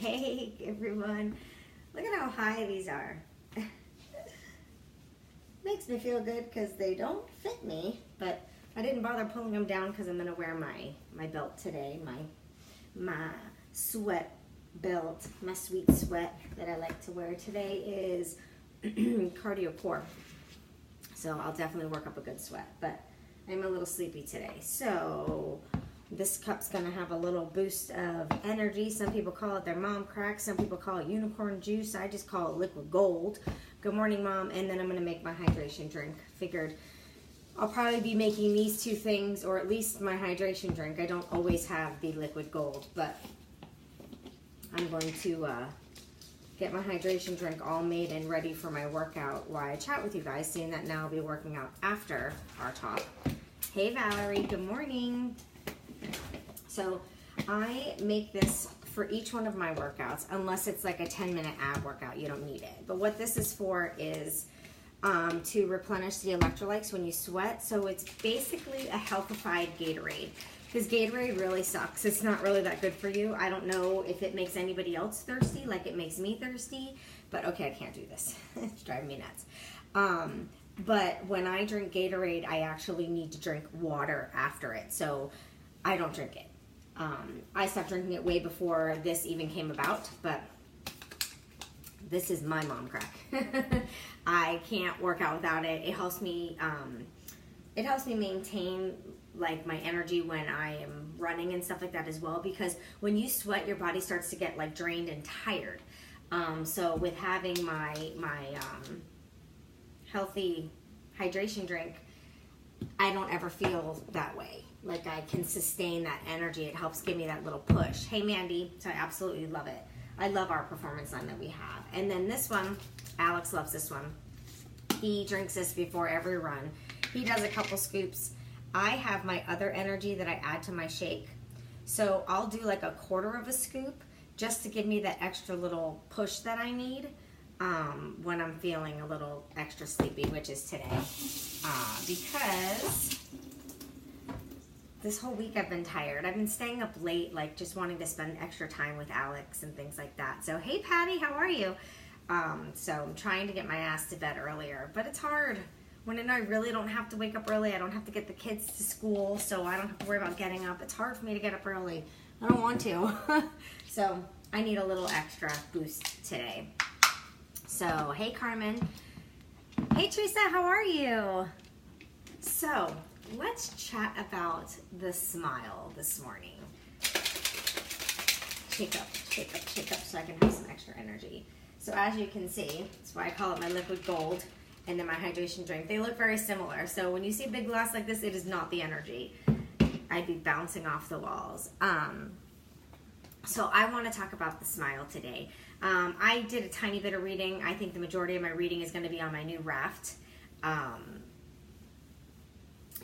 Hey everyone, look at how high these are. Makes me feel good because they don't fit me, but I didn't bother pulling them down because I'm going to wear my belt today, my sweat belt, my sweet sweat that I like to wear. Today is cardio core, so I'll definitely work up a good sweat, but I'm a little sleepy today. So this cup's going to have a little boost of energy. Some people call it their mom crack. Some people call it unicorn juice. I just call it liquid gold. Good morning, Mom. And then I'm going to make my hydration drink. Figured I'll probably be making these two things, or at least my hydration drink. I don't always have the liquid gold, but I'm going to get my hydration drink all made and ready for my workout while I chat with you guys, seeing that now I'll be working out after our talk. Hey, Valerie. Good morning. So I make this for each one of my workouts, unless it's like a 10-minute ab workout. You don't need it. But what this is for is to replenish the electrolytes when you sweat. So it's basically a healthified Gatorade, because Gatorade really sucks. It's not really that good for you. I don't know if it makes anybody else thirsty like it makes me thirsty, but okay, I can't do this. It's driving me nuts. But when I drink Gatorade, I actually need to drink water after it. So I don't drink it. I stopped drinking it way before this even came about, but this is my mom crack. I can't work out without it. It helps me maintain like my energy when I am running and stuff like that as well, because when you sweat, your body starts to get like drained and tired. So with having my healthy hydration drink, I don't ever feel that way. Like I can sustain that energy. It helps give me that little push. Hey, Mandy. So I absolutely love it. I love our performance line that we have. And then this one, Alex loves this one. He drinks this before every run. He does a couple scoops. I have my other energy that I add to my shake. So I'll do like a quarter of a scoop just to give me that extra little push that I need when I'm feeling a little extra sleepy, which is today. Because this whole week I've been tired. I've been staying up late, like just wanting to spend extra time with Alex and things like that. So, hey, Patty, how are you? So I'm trying to get my ass to bed earlier, but it's hard. When I know I really don't have to wake up early, I don't have to get the kids to school, so I don't have to worry about getting up. It's hard for me to get up early. I don't want to. So I need a little extra boost today. So, hey, Carmen. Hey, Teresa, how are you? So let's chat about the smile this morning. Shake up, shake up, shake up so I can have some extra energy. So as you can see, that's why I call it my liquid gold and then my hydration drink. They look very similar. So when you see a big glass like this, it is not the energy. I'd be bouncing off the walls. So I want to talk about the smile today. I did a tiny bit of reading. I think the majority of my reading is going to be on my new raft.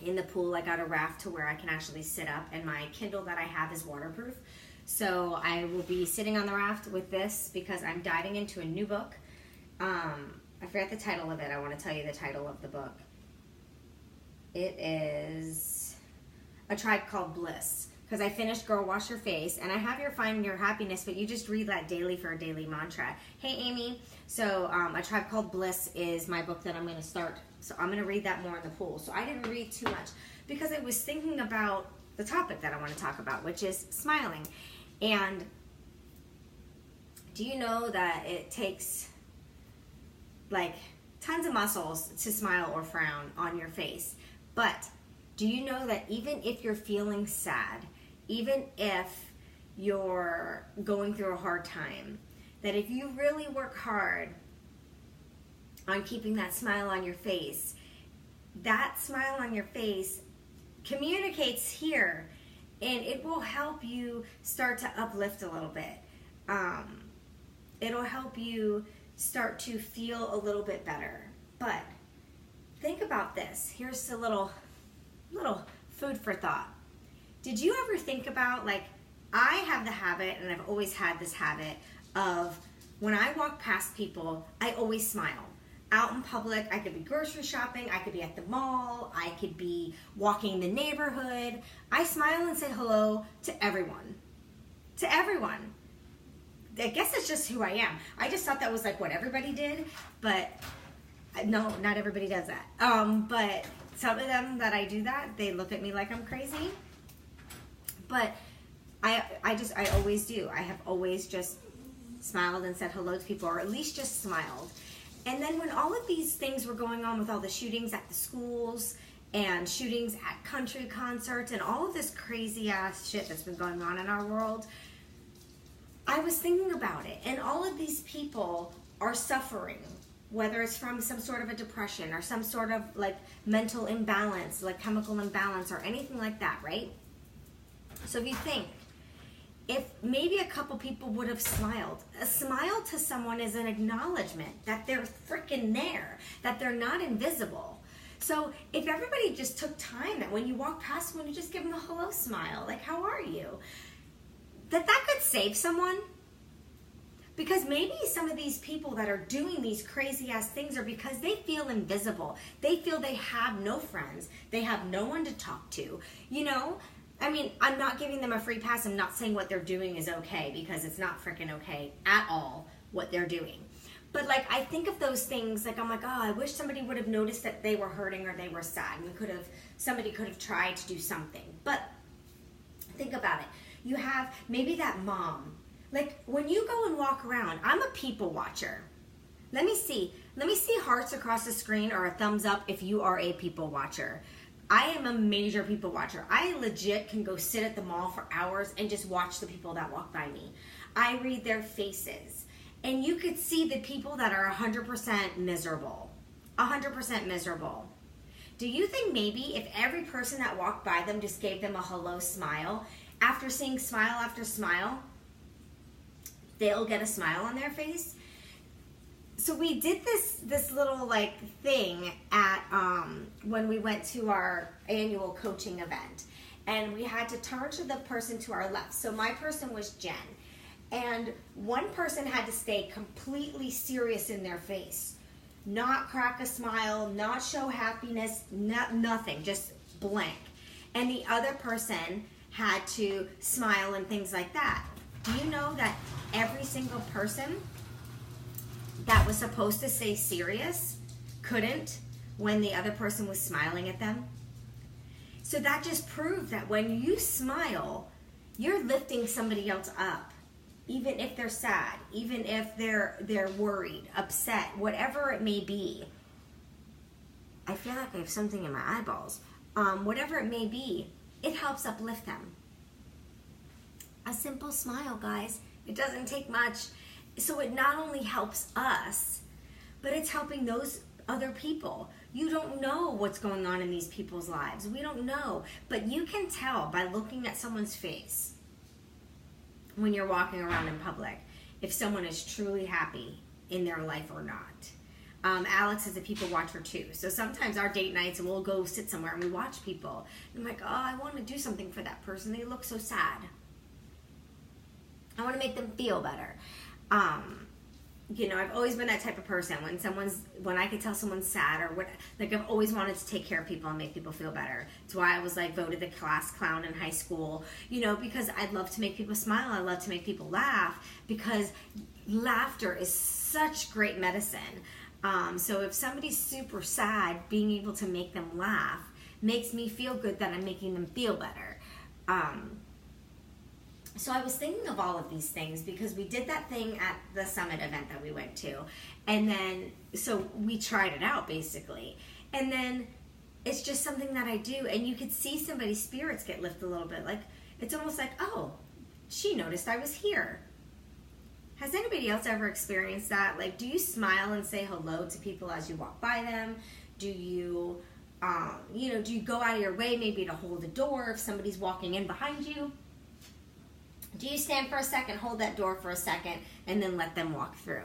In the pool, I got a raft to where I can actually sit up, and my Kindle that I have is waterproof. So I will be sitting on the raft with this because I'm diving into a new book. I forgot the title of it. I want to tell you the title of the book. It is A Tribe Called Bliss, because I finished Girl Wash Your Face, and I have your Find Your Happiness, but you just read that daily for a daily mantra. Hey, Amy. So A Tribe Called Bliss is my book that I'm going to start. So I'm going to read that more in the pool. So I didn't read too much because I was thinking about the topic that I want to talk about, which is smiling. And do you know that it takes like tons of muscles to smile or frown on your face? But do you know that even if you're feeling sad, even if you're going through a hard time, that if you really work hard on keeping that smile on your face, that smile on your face communicates here, and it will help you start to uplift a little bit. It'll help you start to feel a little bit better. But think about this. Here's a little food for thought. Did you ever think about, like, I have the habit, and I've always had this habit of when I walk past people, I always smile. Out in public, I could be grocery shopping, I could be at the mall, I could be walking the neighborhood. I smile and say hello to everyone. To everyone. I guess it's just who I am. I just thought that was like what everybody did, but no, not everybody does that. But some of them that I do that, they look at me like I'm crazy. But I always do. I have always just smiled and said hello to people, or at least just smiled. And then when all of these things were going on with all the shootings at the schools and shootings at country concerts and all of this crazy ass shit that's been going on in our world, I was thinking about it. And all of these people are suffering, whether it's from some sort of a depression or some sort of like mental imbalance, like chemical imbalance or anything like that, right? So if you think, if maybe a couple people would have smiled, a smile to someone is an acknowledgement that they're freaking there, that they're not invisible. So if everybody just took time, that when you walk past someone, you just give them a hello smile, like, how are you? That could save someone. Because maybe some of these people that are doing these crazy ass things are because they feel invisible. They feel they have no friends. They have no one to talk to. You know? I mean, I'm not giving them a free pass. I'm not saying what they're doing is okay, because it's not freaking okay at all what they're doing. But like, I think of those things, like I'm like, oh, I wish somebody would have noticed that they were hurting or they were sad. And somebody could have tried to do something. But think about it. You have maybe that mom. Like when you go and walk around, I'm a people watcher. Let me see hearts across the screen or a thumbs up if you are a people watcher. I am a major people watcher. I legit can go sit at the mall for hours and just watch the people that walk by me. I read their faces. And you could see the people that are 100% miserable. 100% miserable. Do you think maybe if every person that walked by them just gave them a hello smile, after seeing smile after smile, they'll get a smile on their face? So we did this little like thing at when we went to our annual coaching event, and we had to turn to the person to our left. So my person was Jen, and one person had to stay completely serious in their face, not crack a smile, not show happiness, nothing, just blank. And the other person had to smile and things like that. Do you know that every single person that was supposed to stay serious couldn't when the other person was smiling at them? So that just proved that when you smile, you're lifting somebody else up, even if they're sad, even if they're worried, upset, whatever it may be. I feel like I have something in my eyeballs. Whatever it may be, it helps uplift them. A simple smile, guys. It doesn't take much. So it not only helps us, but it's helping those other people. You don't know what's going on in these people's lives. We don't know. But you can tell by looking at someone's face when you're walking around in public if someone is truly happy in their life or not. Alex is a people watcher too. So sometimes our date nights, we'll go sit somewhere and we watch people. And I'm like, oh, I want to do something for that person. They look so sad. I want to make them feel better. You know, I've always been that type of person. When I could tell someone's sad or what, like I've always wanted to take care of people and make people feel better. It's why I was like voted the class clown in high school, you know, because I'd love to make people smile. I love to make people laugh, because laughter is such great medicine. So if somebody's super sad, being able to make them laugh makes me feel good that I'm making them feel better. So I was thinking of all of these things because we did that thing at the summit event that we went to. And then, so we tried it out basically. And then it's just something that I do. And you could see somebody's spirits get lifted a little bit. Like, it's almost like, oh, she noticed I was here. Has anybody else ever experienced that? Like, do you smile and say hello to people as you walk by them? Do you, do you go out of your way maybe to hold the door if somebody's walking in behind you? Do you stand for a second, hold that door for a second, and then let them walk through?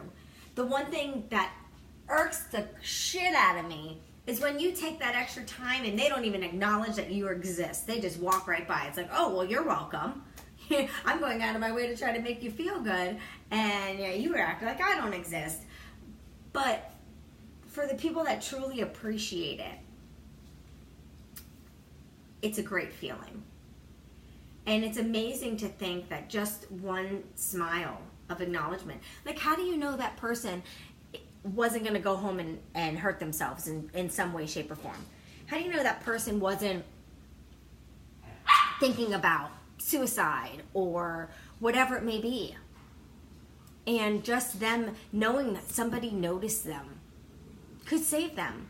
The one thing that irks the shit out of me is when you take that extra time and they don't even acknowledge that you exist. They just walk right by. It's like, oh, well, you're welcome. I'm going out of my way to try to make you feel good, and you act like I don't exist. But for the people that truly appreciate it, it's a great feeling. And it's amazing to think that just one smile of acknowledgement. Like, how do you know that person wasn't going to go home and hurt themselves in some way, shape, or form? How do you know that person wasn't thinking about suicide or whatever it may be? And just them knowing that somebody noticed them could save them.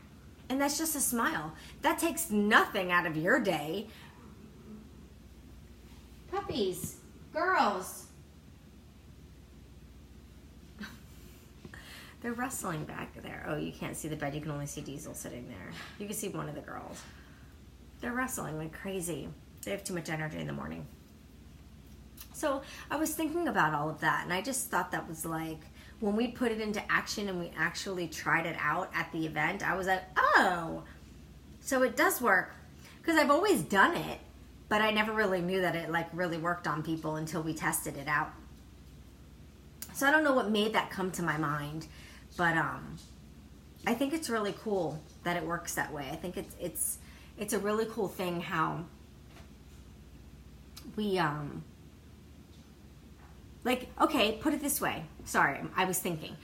And that's just a smile. That takes nothing out of your day. Puppies, girls. They're rustling back there. Oh, you can't see the bed. You can only see Diesel sitting there. You can see one of the girls. They're wrestling like crazy. They have too much energy in the morning. So I was thinking about all of that, and I just thought that was like, when we put it into action and we actually tried it out at the event, I was like, oh, so it does work. Because I've always done it, but I never really knew that it like really worked on people until we tested it out. So I don't know what made that come to my mind, but I think it's really cool that it works that way. I think it's a really cool thing how we like, okay, put it this way. Sorry, I was thinking.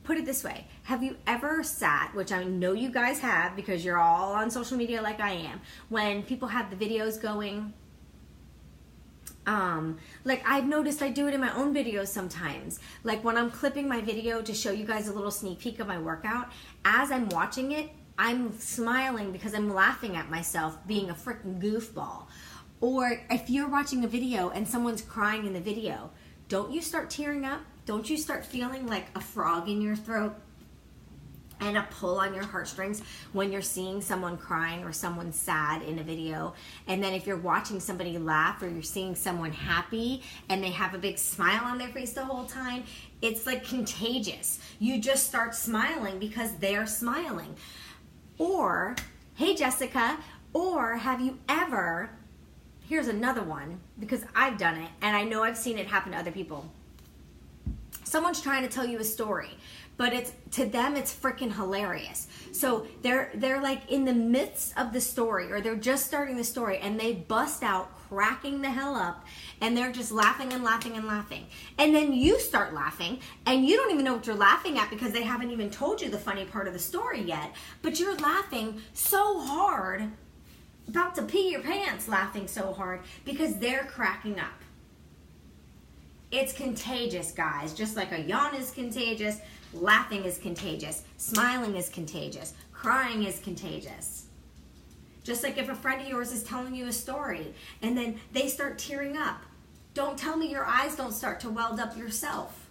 Put it this way. Have you ever sat, which I know you guys have because you're all on social media like I am, when people have the videos going, like I've noticed I do it in my own videos sometimes. Like when I'm clipping my video to show you guys a little sneak peek of my workout, as I'm watching it, I'm smiling because I'm laughing at myself being a freaking goofball. Or if you're watching a video and someone's crying in the video, don't you start tearing up? Don't you start feeling like a frog in your throat and a pull on your heartstrings when you're seeing someone crying or someone sad in a video? And then if you're watching somebody laugh or you're seeing someone happy and they have a big smile on their face the whole time, it's like contagious. You just start smiling because they're smiling. Or, hey Jessica, or have you ever... Here's another one, because I've done it, and I know I've seen it happen to other people. Someone's trying to tell you a story, but to them it's freaking hilarious. So they're like in the midst of the story, or they're just starting the story, and they bust out cracking the hell up, and they're just laughing and laughing and laughing. And then you start laughing, and you don't even know what you're laughing at because they haven't even told you the funny part of the story yet, but you're laughing so hard, about to pee your pants laughing so hard because they're cracking up. It's contagious, guys. Just like a yawn is contagious, laughing is contagious, smiling is contagious, crying is contagious. Just like if a friend of yours is telling you a story and then they start tearing up, don't tell me your eyes don't start to weld up yourself.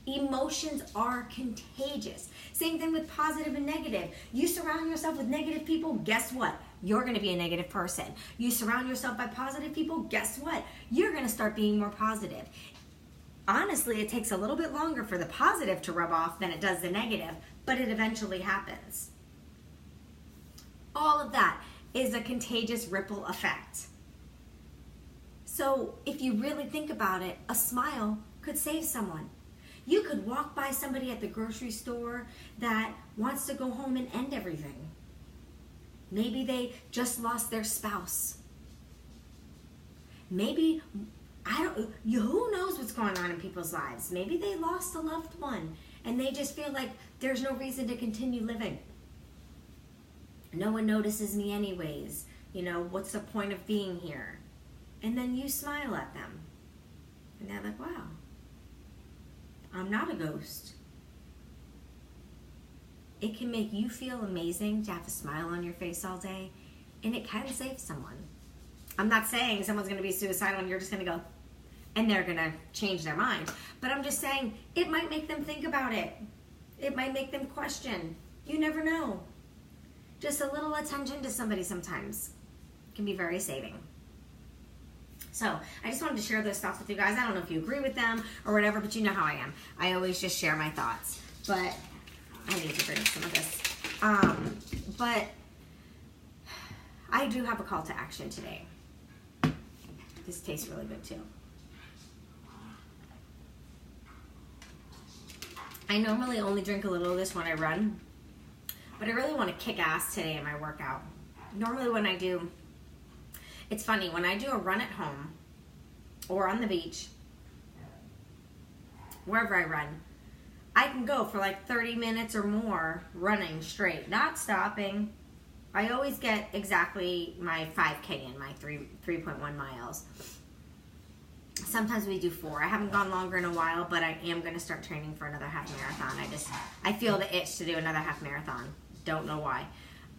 Emotions are contagious. Same thing with positive and negative. You surround yourself with negative people, guess what? You're going to be a negative person. You surround yourself by positive people, guess what? You're going to start being more positive. Honestly, it takes a little bit longer for the positive to rub off than it does the negative, but it eventually happens. All of that is a contagious ripple effect. So if you really think about it, a smile could save someone. You could walk by somebody at the grocery store that wants to go home and end everything. Maybe they just lost their spouse. Maybe, who knows what's going on in people's lives? Maybe they lost a loved one and they just feel like there's no reason to continue living. No one notices me anyways. You know, what's the point of being here? And then you smile at them. And they're like, wow, I'm not a ghost. It can make you feel amazing to have a smile on your face all day, and it can save someone. I'm not saying someone's going to be suicidal and you're just going to go, and they're going to change their mind. But I'm just saying it might make them think about it. It might make them question. You never know. Just a little attention to somebody sometimes can be very saving. So I just wanted to share those thoughts with you guys. I don't know if you agree with them or whatever, but you know how I am. I always just share my thoughts. But I need to drink some of this. But I do have a call to action today. This tastes really good too. I normally only drink a little of this when I run, but I really want to kick ass today in my workout. Normally when I do, it's funny, when I do a run at home or on the beach, wherever I run, I can go for like 30 minutes or more running straight, not stopping. I always get exactly my 5K in, my 3.1 miles. Sometimes we do 4. I haven't gone longer in a while, but I am going to start training for another half marathon. I feel the itch to do another half marathon. Don't know why.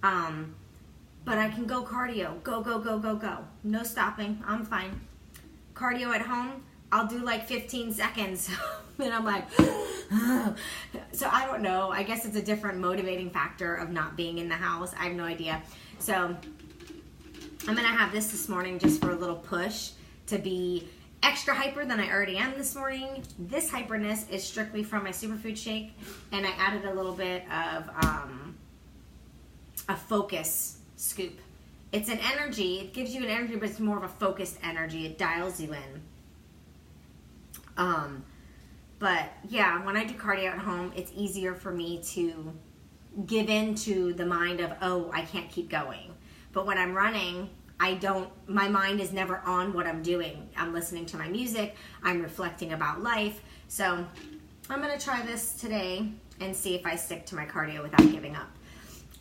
But I can go cardio. Go, go, go, go, go. No stopping. I'm fine. Cardio at home, I'll do like 15 seconds. And I'm like, so I don't know. I guess it's a different motivating factor of not being in the house. I have no idea. So I'm going to have this morning just for a little push to be extra hyper than I already am this morning. This hyperness is strictly from my superfood shake, and I added a little bit of a focus scoop. It's an energy. It gives you an energy, but it's more of a focused energy. It dials you in. But yeah, when I do cardio at home, it's easier for me to give in to the mind of, oh, I can't keep going. But when I'm running, my mind is never on what I'm doing. I'm listening to my music. I'm reflecting about life. So I'm going to try this today and see if I stick to my cardio without giving up.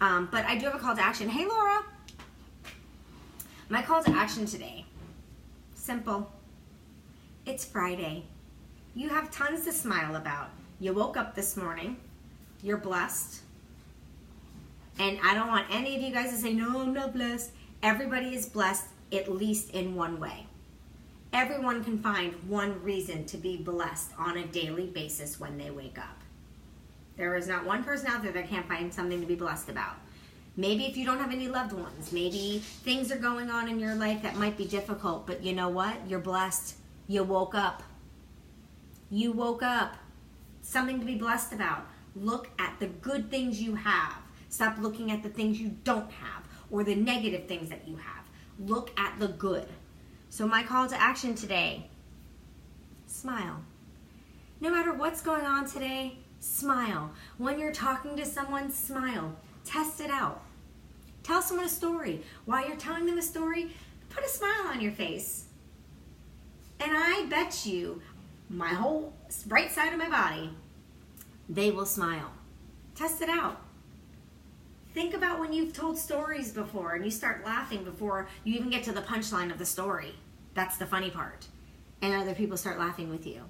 But I do have a call to action. Hey, Laura. My call to action today. Simple. It's Friday. You have tons to smile about. You woke up this morning. You're blessed. And I don't want any of you guys to say, no, I'm not blessed. Everybody is blessed at least in one way. Everyone can find one reason to be blessed on a daily basis when they wake up. There is not one person out there that can't find something to be blessed about. Maybe if you don't have any loved ones, maybe things are going on in your life that might be difficult, but you know what? You're blessed. You woke up. You woke up. Something to be blessed about. Look at the good things you have. Stop looking at the things you don't have or the negative things that you have. Look at the good. So my call to action today, smile. No matter what's going on today, smile. When you're talking to someone, smile. Test it out. Tell someone a story. While you're telling them a story, put a smile on your face. And I bet you, my whole right side of my body, they will smile. Test it out. Think about when you've told stories before and you start laughing before you even get to the punchline of the story. That's the funny part. And other people start laughing with you.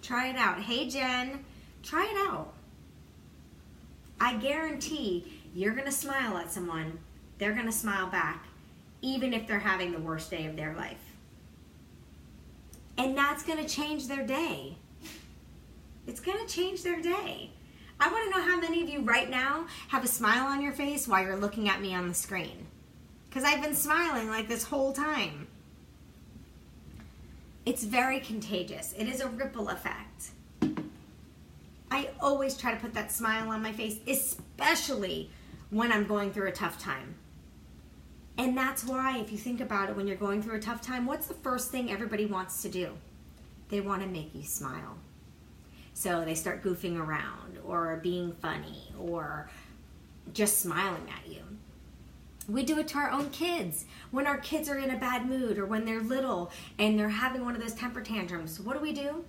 Try it out. Hey, Jen, try it out. I guarantee you're going to smile at someone. They're going to smile back, even if they're having the worst day of their life. And that's going to change their day. It's going to change their day. I want to know how many of you right now have a smile on your face while you're looking at me on the screen. Because I've been smiling like this whole time. It's very contagious. It is a ripple effect. I always try to put that smile on my face, especially when I'm going through a tough time. And that's why, if you think about it, when you're going through a tough time, what's the first thing everybody wants to do? They want to make you smile. So they start goofing around or being funny or just smiling at you. We do it to our own kids. When our kids are in a bad mood or when they're little and they're having one of those temper tantrums, what do?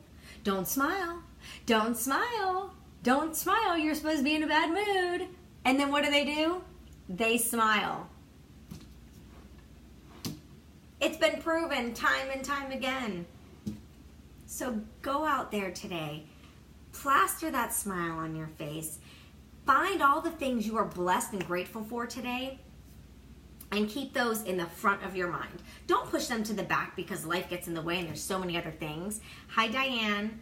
Don't smile. Don't smile. Don't smile. You're supposed to be in a bad mood. And then what do? They smile. It's been proven time and time again. So go out there today. Plaster that smile on your face. Find all the things you are blessed and grateful for today and keep those in the front of your mind. Don't push them to the back because life gets in the way and there's so many other things. Hi, Diane.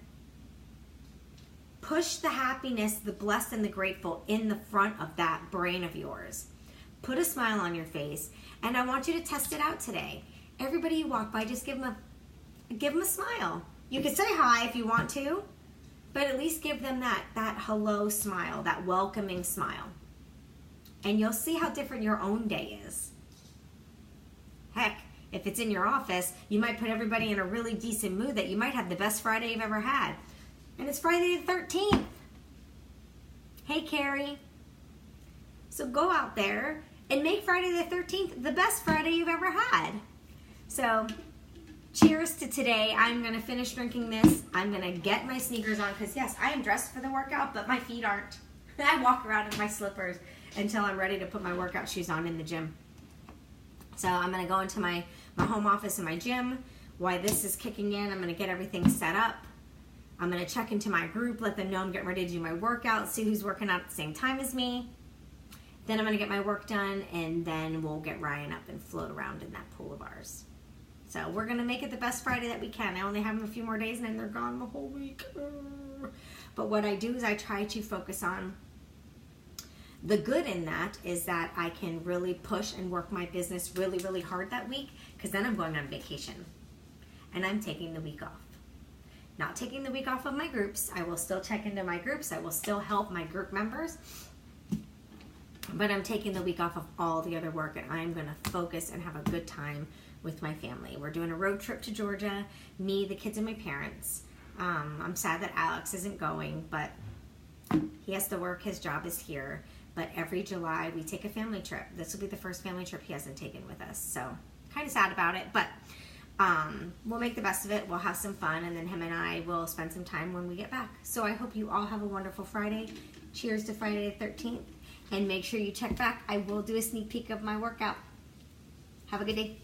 Push the happiness, the blessed and the grateful in the front of that brain of yours. Put a smile on your face, and I want you to test it out today. Everybody you walk by, just give them a smile. You can say hi if you want to, but at least give them that hello smile, that welcoming smile. And you'll see how different your own day is. Heck, if it's in your office, you might put everybody in a really decent mood that you might have the best Friday you've ever had. And it's Friday the 13th. Hey, Carrie. So go out there and make Friday the 13th the best Friday you've ever had. So cheers to today. I'm going to finish drinking this. I'm going to get my sneakers on because, yes, I am dressed for the workout, but my feet aren't. I walk around in my slippers until I'm ready to put my workout shoes on in the gym. So I'm going to go into my home office and my gym. While this is kicking in, I'm going to get everything set up. I'm going to check into my group, let them know I'm getting ready to do my workout, see who's working out at the same time as me. Then I'm going to get my work done, and then we'll get Ryan up and float around in that pool of ours. So we're going to make it the best Friday that we can. I only have them a few more days, and then they're gone the whole week. But what I do is I try to focus on the good in that is that I can really push and work my business really, really hard that week because then I'm going on vacation and I'm taking the week off. Not taking the week off of my groups. I will still check into my groups. I will still help my group members. But I'm taking the week off of all the other work and I'm going to focus and have a good time with my family. We're doing a road trip to Georgia, me, the kids, and my parents. I'm sad that Alex isn't going, but he has to work. His job is here. But every July, we take a family trip. This will be the first family trip he hasn't taken with us. So, kind of sad about it. But we'll make the best of it. We'll have some fun. And then him and I will spend some time when we get back. So, I hope you all have a wonderful Friday. Cheers to Friday the 13th. And make sure you check back. I will do a sneak peek of my workout. Have a good day.